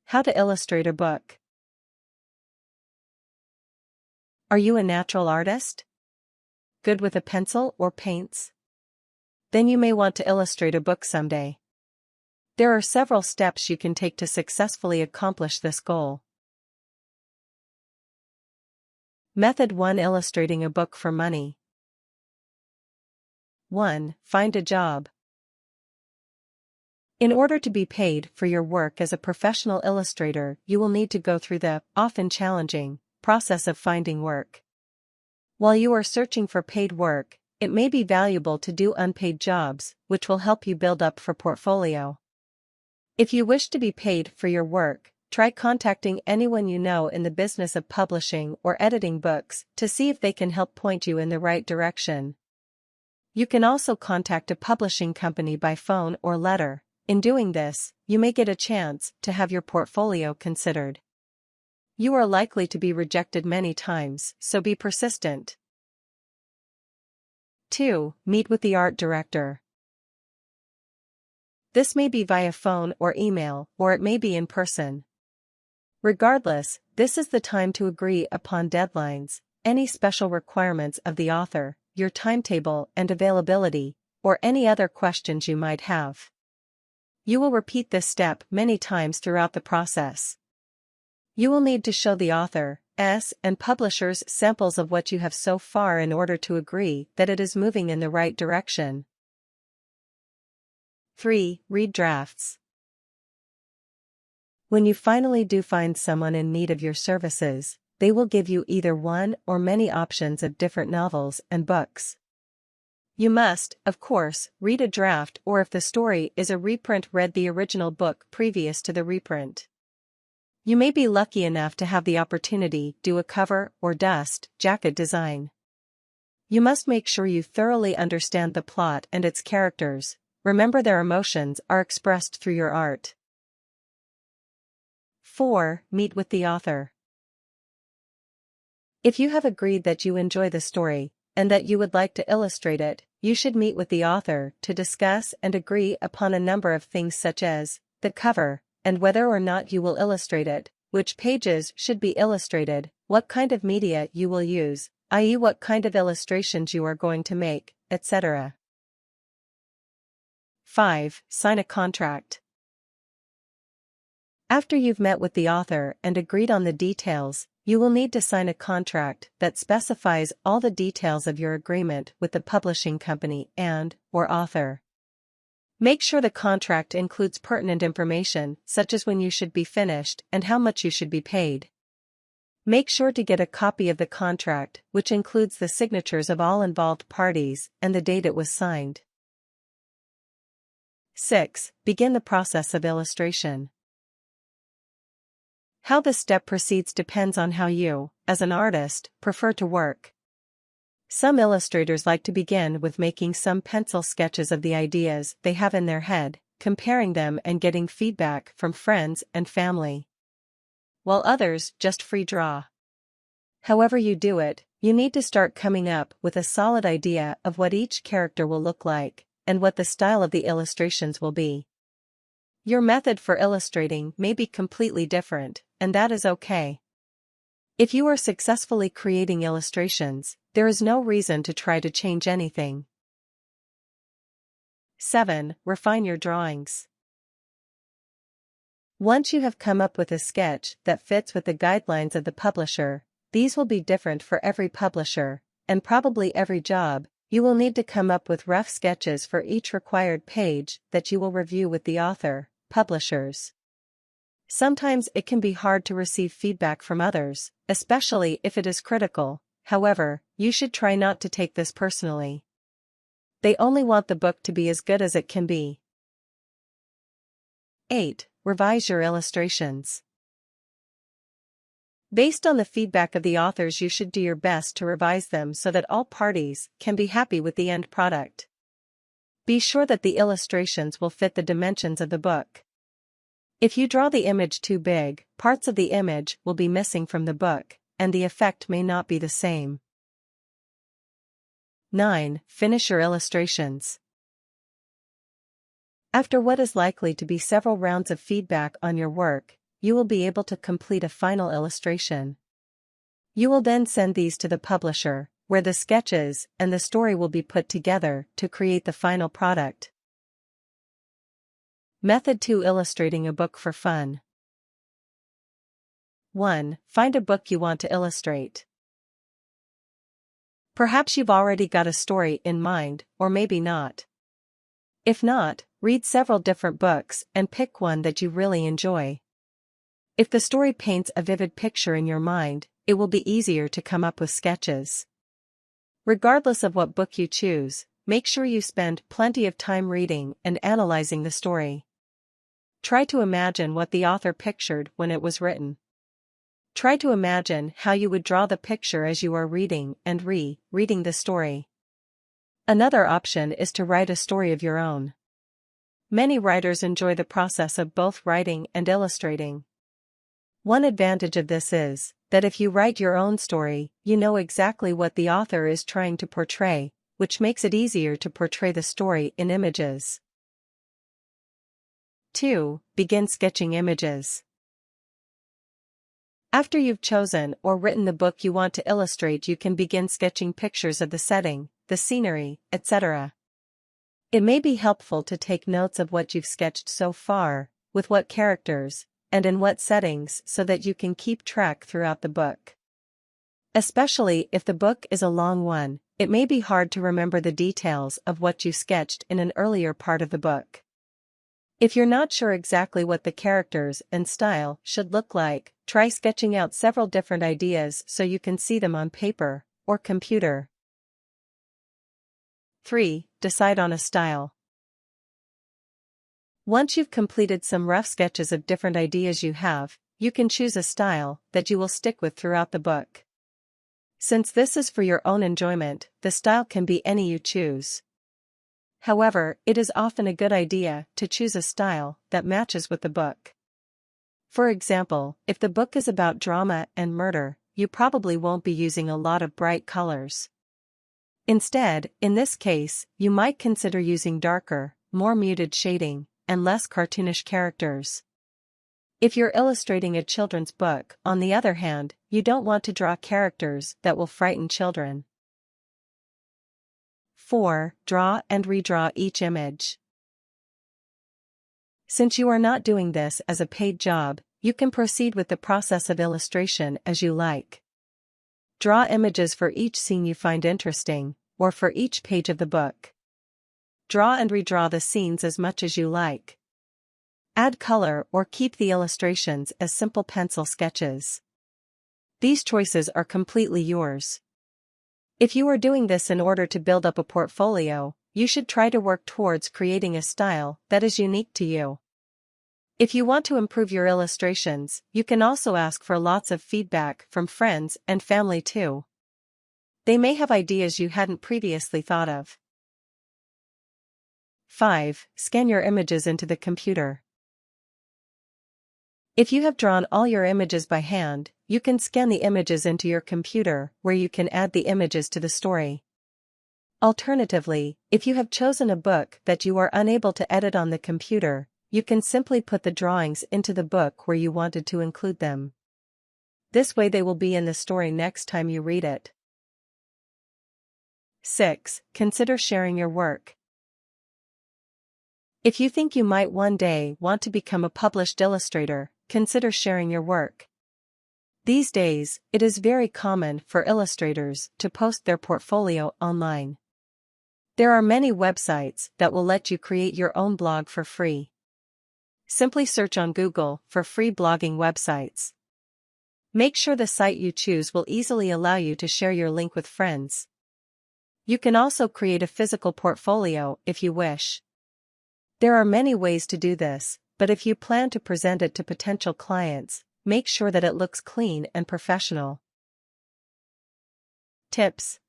How to illustrate a book. Are you a natural artist? Good with a pencil or paints? Then you may want to illustrate a book someday. There are several steps you can take to successfully accomplish this goal. Method 1: Illustrating a book for money. 1. Find a job. In order to be paid for your work as a professional illustrator, you will need to go through the, often challenging, process of finding work. While you are searching for paid work, it may be valuable to do unpaid jobs, which will help you build up your portfolio. If you wish to be paid for your work, try contacting anyone you know in the business of publishing or editing books to see if they can help point you in the right direction. You can also contact a publishing company by phone or letter. In doing this, you may get a chance to have your portfolio considered. You are likely to be rejected many times, so be persistent. 2. Meet with the art director. This may be via phone or email, or it may be in person. Regardless, this is the time to agree upon deadlines, any special requirements of the author, your timetable and availability, or any other questions you might have. You will repeat this step many times throughout the process. You will need to show the author and publishers samples of what you have so far in order to agree that it is moving in the right direction. 3. Read drafts. When you finally do find someone in need of your services, they will give you either one or many options of different novels and books. You must, of course, read a draft, or if the story is a reprint, read the original book previous to the reprint. You may be lucky enough to have the opportunity to do a cover or dust jacket design. You must make sure you thoroughly understand the plot and its characters. Remember, their emotions are expressed through your art. 4. Meet with the author. If you have agreed that you enjoy the story, and that you would like to illustrate it, you should meet with the author to discuss and agree upon a number of things such as the cover, and whether or not you will illustrate it, which pages should be illustrated, what kind of media you will use, i.e. what kind of illustrations you are going to make, etc. 5. Sign a contract. After you've met with the author and agreed on the details, you will need to sign a contract that specifies all the details of your agreement with the publishing company and/or author. Make sure the contract includes pertinent information, such as when you should be finished and how much you should be paid. Make sure to get a copy of the contract, which includes the signatures of all involved parties and the date it was signed. 6. Begin the process of illustration. How this step proceeds depends on how you, as an artist, prefer to work. Some illustrators like to begin with making some pencil sketches of the ideas they have in their head, comparing them and getting feedback from friends and family, while others just free draw. However you do it, you need to start coming up with a solid idea of what each character will look like, and what the style of the illustrations will be. Your method for illustrating may be completely different, and that is okay. If you are successfully creating illustrations, there is no reason to try to change anything. 7. Refine your drawings. Once you have come up with a sketch that fits with the guidelines of the publisher, these will be different for every publisher, and probably every job. You will need to come up with rough sketches for each required page that you will review with the author, publishers. Sometimes it can be hard to receive feedback from others, especially if it is critical. However, you should try not to take this personally. They only want the book to be as good as it can be. 8. Revise your illustrations. Based on the feedback of the authors, you should do your best to revise them so that all parties can be happy with the end product. Be sure that the illustrations will fit the dimensions of the book. If you draw the image too big, parts of the image will be missing from the book, and the effect may not be the same. 9. Finish your illustrations. After what is likely to be several rounds of feedback on your work, you will be able to complete a final illustration. You will then send these to the publisher, where the sketches and the story will be put together to create the final product. Method 2: Illustrating a book for fun. 1. Find a book you want to illustrate. Perhaps you've already got a story in mind, or maybe not. If not, read several different books and pick one that you really enjoy. If the story paints a vivid picture in your mind, it will be easier to come up with sketches. Regardless of what book you choose, make sure you spend plenty of time reading and analyzing the story. Try to imagine what the author pictured when it was written. Try to imagine how you would draw the picture as you are reading and reading the story. Another option is to write a story of your own. Many writers enjoy the process of both writing and illustrating. One advantage of this is that if you write your own story, you know exactly what the author is trying to portray, which makes it easier to portray the story in images. 2. Begin sketching images. After you've chosen or written the book you want to illustrate, you can begin sketching pictures of the setting, the scenery, etc. It may be helpful to take notes of what you've sketched so far, with what characters, and in what settings, so that you can keep track throughout the book. Especially if the book is a long one, it may be hard to remember the details of what you sketched in an earlier part of the book. If you're not sure exactly what the characters and style should look like, try sketching out several different ideas so you can see them on paper or computer. 3. Decide on a style. Once you've completed some rough sketches of different ideas you can choose a style that you will stick with throughout the book. Since this is for your own enjoyment, the style can be any you choose. However, it is often a good idea to choose a style that matches with the book. For example, if the book is about drama and murder, you probably won't be using a lot of bright colors. Instead, in this case, you might consider using darker, more muted shading, and less cartoonish characters. If you're illustrating a children's book, on the other hand, you don't want to draw characters that will frighten children. 4. Draw and redraw each image. Since you are not doing this as a paid job, you can proceed with the process of illustration as you like. Draw images for each scene you find interesting, or for each page of the book. Draw and redraw the scenes as much as you like. Add color or keep the illustrations as simple pencil sketches. These choices are completely yours. If you are doing this in order to build up a portfolio, you should try to work towards creating a style that is unique to you. If you want to improve your illustrations, you can also ask for lots of feedback from friends and family too. They may have ideas you hadn't previously thought of. 5. Scan your images into the computer. If you have drawn all your images by hand, you can scan the images into your computer, where you can add the images to the story. Alternatively, if you have chosen a book that you are unable to edit on the computer, you can simply put the drawings into the book where you wanted to include them. This way they will be in the story next time you read it. 6. Consider sharing your work. If you think you might one day want to become a published illustrator, consider sharing your work. These days, it is very common for illustrators to post their portfolio online. There are many websites that will let you create your own blog for free. Simply search on Google for free blogging websites. Make sure the site you choose will easily allow you to share your link with friends. You can also create a physical portfolio if you wish. There are many ways to do this, but if you plan to present it to potential clients, make sure that it looks clean and professional. Tips.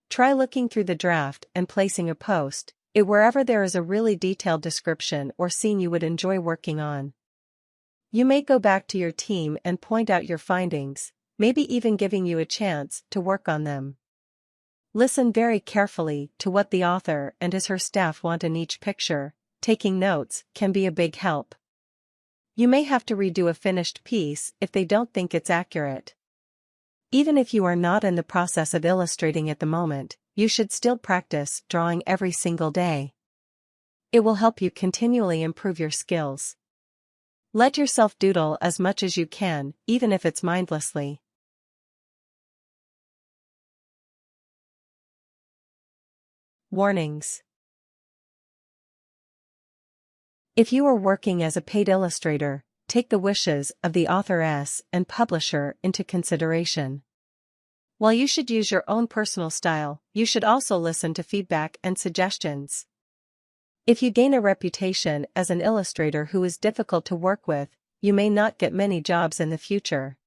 Try looking through the draft and placing a post-it wherever there is a really detailed description or scene you would enjoy working on. You may go back to your team and point out your findings, maybe even giving you a chance to work on them. Listen very carefully to what the author and his/her staff want in each picture, taking notes can be a big help. You may have to redo a finished piece if they don't think it's accurate. Even if you are not in the process of illustrating at the moment, you should still practice drawing every single day. It will help you continually improve your skills. Let yourself doodle as much as you can, even if it's mindlessly. Warnings. If you are working as a paid illustrator, take the wishes of the authoress and publisher into consideration. While you should use your own personal style, you should also listen to feedback and suggestions. If you gain a reputation as an illustrator who is difficult to work with, you may not get many jobs in the future.